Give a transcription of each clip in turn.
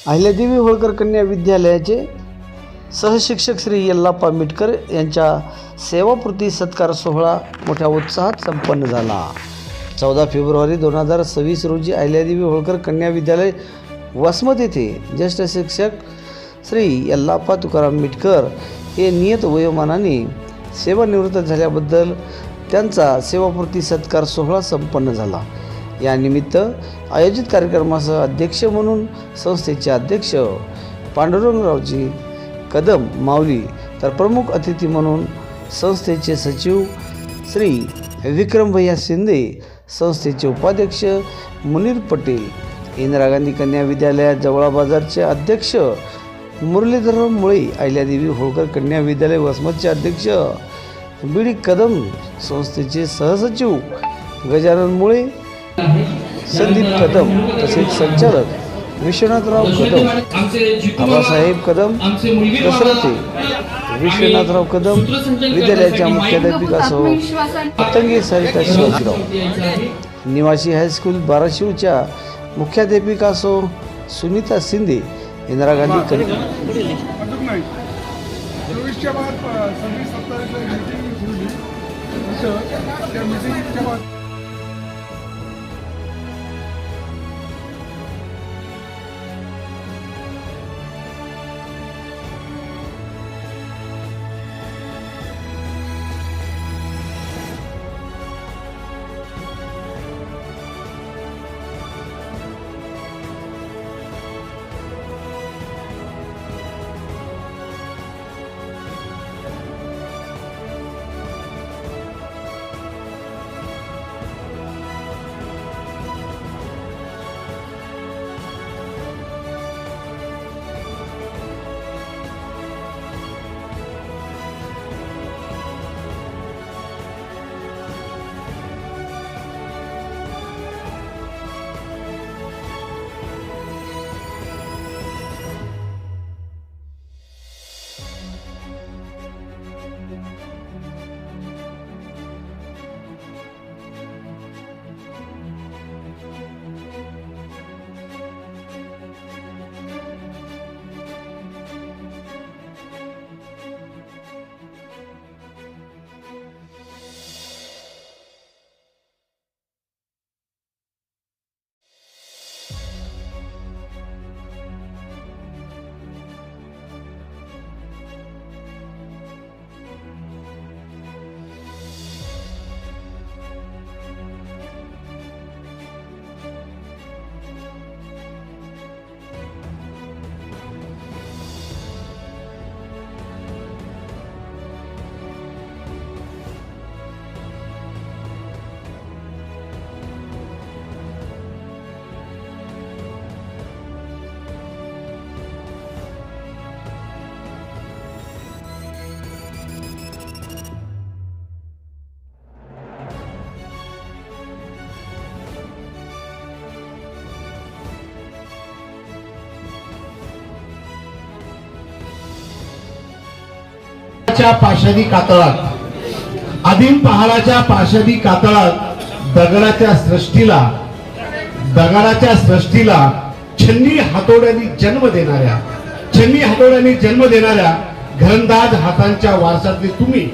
अहिल्यादेवी होळकर कन्या विद्यालयाचे सहशिक्षक श्री यल्लाप्पा मिटकर यांच्या सेवापूर्ती सत्कार सोहळा मोठ्या उत्साहात संपन्न झाला। 14 फेब्रुवारी 2026 रोजी अहिल्यादेवी होळकर कन्या विद्यालय वसमत येथे ज्येष्ठ शिक्षक श्री यल्लाप्पा तुकाराम मिटकर हे नियत वयोमानाने सेवानिवृत्त झाल्याबद्दल त्यांचा सेवापूर्ती सत्कार सोहळा संपन्न झाला। या निमित्त आयोजित कार्यक्रमासह अध्यक्ष म्हणून संस्थेचे अध्यक्ष पांडुरंगरावजी कदम माऊली, तर प्रमुख अतिथी म्हणून संस्थेचे सचिव श्री विक्रम भैया शिंदे, संस्थेचे उपाध्यक्ष मुनीर पटेल, इंदिरा गांधी कन्या विद्यालय जवळा बाजारचे अध्यक्ष मुरलीधर मुळे, अहिल्यादेवी होळकर कन्या विद्यालय वसमतचे अध्यक्ष बीडी कदम, संस्थेचे सहसचिव गजानन मुळे, संदीप कदम, तसेच संचालक विश्वनाथराव कदम, आबासाहेब कदम, दसरथे विश्वनाथराव कदम, विद्यालयाच्या मुख्याध्यापिकासह पतंगे सरिता शिवाजीराव, निवासी हायस्कूल बाराशिवच्या मुख्याध्यापिकासह सुनीता शिंदे, इंदिरा गांधी पाषाणी कातळात, आदिम पहाडाच्या पाषाणी कातळात दगडाच्या सृष्टीला छन्नी हातोड्यांनी जन्म देणाऱ्या घरंदाज हातांच्या वारसातले तुम्ही,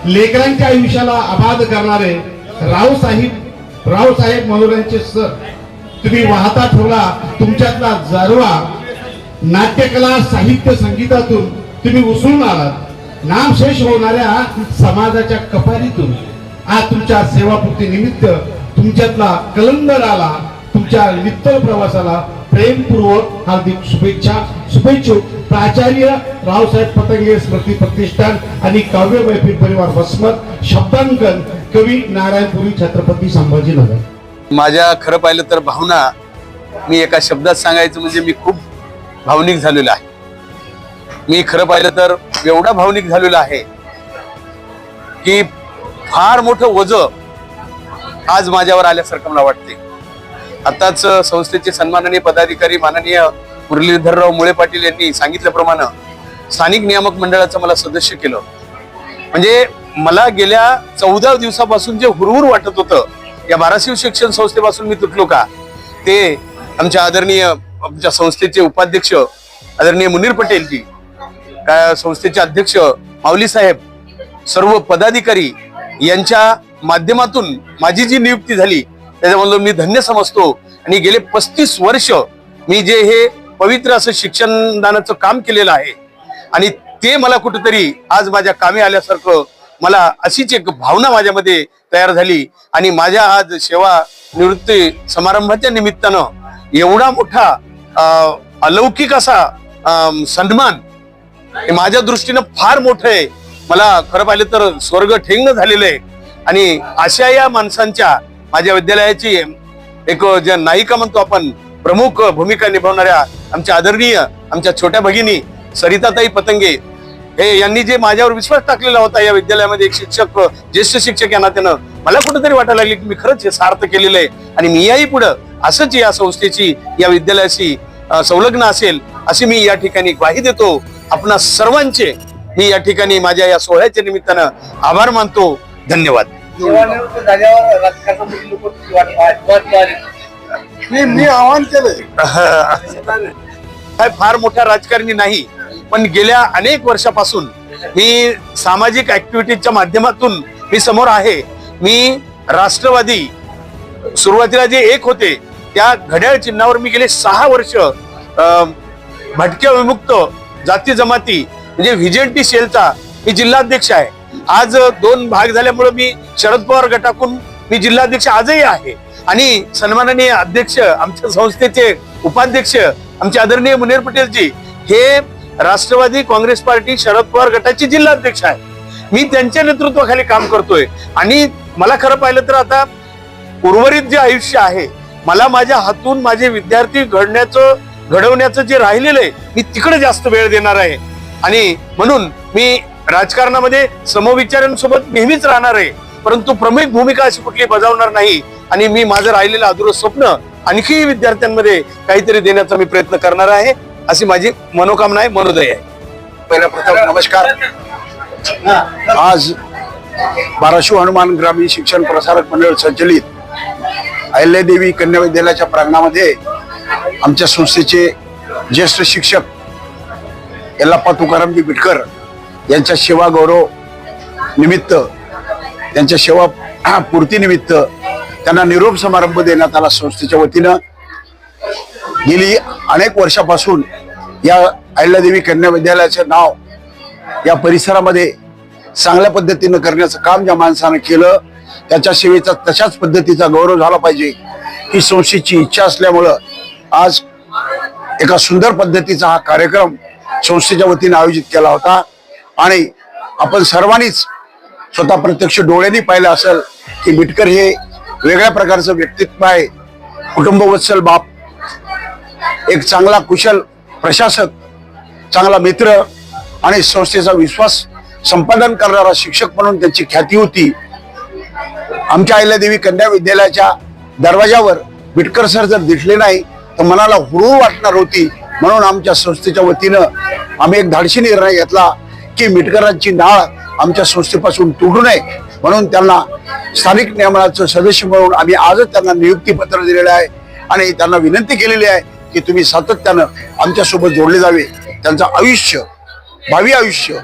लेकरांच्या आयुष्याला आबाद करणारे रावसाहेब मनोऱ्यांचे सर, तुम्ही वाहता ठेवला तुमच्यातला जारवा, नाट्यकला साहित्य संगीतातून तुम्ही उसळून आलात, नामशेष होणाऱ्या समाजाच्या कपारीतून आज तुमच्या सेवापूर्ती निमित्त तुमच्यातला कलंदराला, तुमच्या नित्तल प्रवासाला प्रेमपूर्वक हार्दिक शुभेच्छुक प्राचार्य रावसाहेब पतंगे स्मृती प्रतिष्ठान आणि काव्य मैफिल परिवार वसमत। शब्दांकन कवी नारायणपुरी, छत्रपती संभाजीनगर। माझ्या खरं पाहिलं तर भावना मी एका शब्दात सांगायचं म्हणजे मी खूप भावनिक झालेलो आहे। मी खरं पाहिलं तर एवढा भावनिक झालेलो आहे की फार मोठं ओझं आज माझ्यावर आल्यासारखं मला वाटते। आताच संस्थेचे सन्माननीय पदाधिकारी माननीय मुरलीधरराव मुळे पाटील यांनी सांगितल्याप्रमाणे स्थानिक नियामक मंडळाचं मला सदस्य केलं। म्हणजे मला गेल्या 14 दिवसापासून जे हुरहुर वाटत होतं, या बाराशिव शिक्षण संस्थेपासून मी तुटलो का, ते आमच्या आदरणीय आमच्या संस्थेचे उपाध्यक्ष आदरणीय मुनीर पटेलजी, काय संस्थेचे अध्यक्ष माऊली साहेब, सर्व पदाधिकारी यांच्या माध्यमातून माझी जी नियुक्ती झाली त्याच्यामधून मी धन्य समजतो. आणि गेले 35 वर्ष मी जे हे पवित्र असं शिक्षणदानाचं काम केलेलं आहे आणि ते मला कुठेतरी आज माझ्या कामी आल्यासारखं मला अशीच एक भावना माझ्यामध्ये तयार झाली. आणि माझ्या आज सेवा निवृत्ती समारंभाच्या निमित्तानं एवढा मोठा अलौकिक असा सन्मान हे माझ्या दृष्टीनं फार मोठं आहे. मला खरं पाहिलं तर स्वर्ग ठेंगणं झालेलं आहे. आणि अशा या माणसांच्या माझ्या विद्यालयाची एक ज्या नायिका म्हणतो आपण, प्रमुख भूमिका निभावणाऱ्या आमच्या आदरणीय आमच्या छोट्या भगिनी सरिताताई पतंगे हे यांनी जे माझ्यावर विश्वास टाकलेला होता या विद्यालयामध्ये एक शिक्षक, ज्येष्ठ शिक्षक या नात्यानं मला कुठेतरी वाटायला लागले की मी खरंच हे सार्थ केलेलं आहे आणि मी याही पुढं असंच या संस्थेची या विद्यालयाशी संलग्न असेल अशी मी या ठिकाणी ग्वाही देतो. आपणा सर्वांचे मी या ठिकाणी माझ्या या सोहळ्याच्या निमित्तानं आभार मानतो. धन्यवाद. मी आव्हान केलंय. काय फार मोठा राजकारणी नाही, पण गेल्या अनेक वर्षापासून मी सामाजिक ऍक्टिव्हिटीच्या माध्यमातून मी समोर आहे. मी राष्ट्रवादी सुरुवातीला जे एक होते त्या घड्याळ चिन्हावर मी गेले 6 वर्ष भटक्या विमुक्त जाती जमाती म्हणजे व्हिजेंटी सेलचा मी जिल्हाध्यक्ष आहे. आज 2 भाग झाल्यामुळे मी शरद पवार गटाकडून मी जिल्हाध्यक्ष आजही आहे. आणि सन्माननीय अध्यक्ष आमच्या संस्थेचे उपाध्यक्ष आमचे आदरणीय मुनीर पटेलजी हे राष्ट्रवादी काँग्रेस पार्टी शरद पवार गटाचे जिल्हाध्यक्ष आहे. मी त्यांच्या नेतृत्वाखाली काम करतोय. आणि मला खरं पाहिलं तर आता उर्वरित जे आयुष्य आहे मला माझ्या हातून माझे विद्यार्थी घडवण्याचं जे राहिलेलं आहे मी तिकडे जास्त वेळ देणार आहे. आणि म्हणून मी राजकारणामध्ये समविचारांसोबत नेहमीच राहणार आहे, परंतु प्रमुख भूमिका अशी कुठली बजावणार नाही. आणि मी माझं राहिलेलं अधुरं स्वप्न आणखी विद्यार्थ्यांमध्ये काहीतरी देण्याचा मी प्रयत्न करणार आहे अशी माझी मनोकामना आहे, मनोदय आहे. पहिला प्रथम नमस्कार. आज बाराशू हनुमान ग्रामीण शिक्षण प्रसारक मंडळ संचलित अहिल्यादेवी कन्या विद्यालयाच्या प्रांगणामध्ये आमच्या संस्थेचे ज्येष्ठ शिक्षक यल्लाप्पा तुकारामजी बिटकर यांच्या सेवा गौरव निमित्त, त्यांच्या सेवा पूर्तीनिमित्त त्यांना निरोप समारंभ देण्यात आला. संस्थेच्या वतीनं गेली अनेक वर्षापासून या अहिल्यादेवी कन्या विद्यालयाचं नाव या परिसरामध्ये चांगल्या पद्धतीनं करण्याचं काम ज्या माणसानं केलं त्याच्या सेवेचा तशाच पद्धतीचा गौरव झाला पाहिजे ही संस्थेची इच्छा असल्यामुळं आज एका सुंदर पद्धतीचा हा कार्यक्रम संस्थेच्या वतीने आयोजित केला होता. आणि आपण सर्वांनीच स्वतः प्रत्यक्ष डोळ्यांनी पाहिलं असेल की बिटकर हे वेगळ्या प्रकारचं व्यक्तित्व आहे. कुटुंबवत्सल बाप, एक चांगला कुशल प्रशासक, चांगला मित्र आणि संस्थेचा विश्वास संपादन करणारा शिक्षक म्हणून त्यांची ख्याती होती. आमच्या अहिल्यादेवी कन्या विद्यालयाच्या दरवाजावर बिटकर सर जर दिसले नाही तर मनाला हुरूर वाटणार होती. म्हणून आमच्या संस्थेच्या वतीनं आम्ही एक धाडसी निर्णय घेतला की बिटकरांची नाळ आमच्या संस्थेपासून तुटू नये म्हणून त्यांना स्थानिक नियमनाचं सदस्य म्हणून आम्ही आजच त्यांना नियुक्ती पत्र दिलेलं आहे. आणि त्यांना विनंती केलेली आहे की तुम्ही सातत्यानं आमच्यासोबत जोडले जावे. त्यांचं आयुष्य, भावी आयुष्य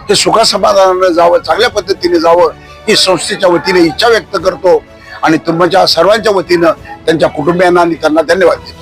हे सुखासमाधानानं जावं, चांगल्या पद्धतीने जावं ही संस्थेच्या वतीने इच्छा व्यक्त करतो. आणि तुमच्या सर्वांच्या वतीनं त्यांच्या कुटुंबियांना आणि त्यांना धन्यवाद देतो.